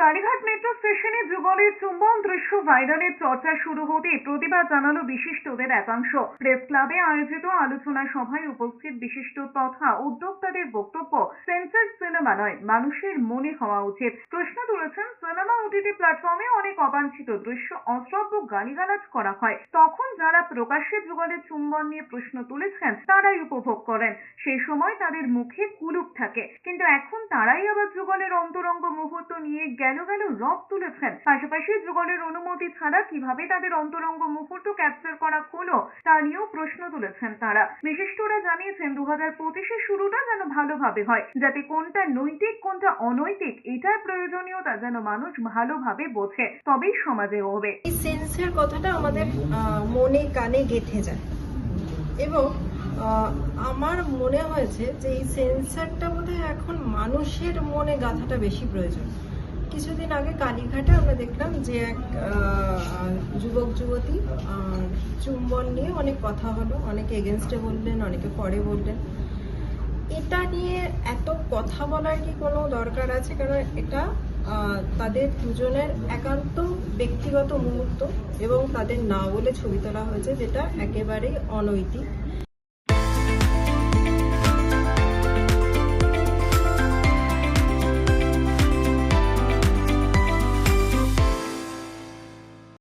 Kalighat metro স্টেশনে যুগলের চুম্বন দৃশ্য ভাইরালের চর্চা শুরু হতে প্রতিবাদ জানালো বিশিষ্টদের একাংশ। প্রেস ক্লাবে আয়োজিত আলোচনা সভায় উপস্থিত বিশিষ্ট তথা উদ্যোক্তাদের বক্তব্য, সেন্সর সিনেমা নয়, মানুষের মনে হওয়া উচিত। প্রশ্ন তুলেছেন, সিনেমা ওটিটি প্ল্যাটফর্মে অনেক অবাঞ্ছিত দৃশ্য, অশ্রাব্য গালিগালাজ করা হয়, তখন যারা প্রকাশ্যে যুগলের চুম্বন নিয়ে প্রশ্ন তুলেছেন তারাই উপভোগ করেন, সেই সময় তাদের মুখে কুলুপ থাকে। কিন্তু এখন তারাই আবার যুগলের অন্তরঙ্গ মুহূর্ত নিয়ে গেল রব তুলেছেন। পাশাপাশি যুগলের অনুমতি ছাড়া কিভাবে তাদের অন্তরঙ্গ মুহূর্ত ক্যাপচার করা হলো তা নিয়েও প্রশ্ন তুলেছেন তারা। বিশিষ্টরা জানিয়েছেন 2025-এর শুরুটা যেন ভালোভাবে হয়, যাতে কোনটা নৈতিক কোনটা অনৈতিক এটার প্রয়োজনীয়তা যেন মানুষ ভালোভাবে বোঝে, তবেই সমাজে হবে। এই সেন্সের কথাটা আমাদের মনে কানে গেঁথে যায় এবং আমার মনে হয়েছে যে এই সেন্সারটা বোধহয় এখন মানুষের মনে গাঁথাটা বেশি প্রয়োজন। কিছুদিন আগে কালীঘাটে আমরা দেখলাম যে এক যুবক যুবতী চুম্বন নিয়ে অনেক কথা হলো, অনেকে এগেনস্টে বললেন, অনেকে পরে বললেন। এটা নিয়ে এত কথা বলার কি কোনো দরকার আছে? কারণ এটা তাদের দুজনের একান্ত ব্যক্তিগত মুহূর্ত এবং তাদের না বলে ছবি তোলা হয়েছে, যেটা একেবারেই অনৈতিক।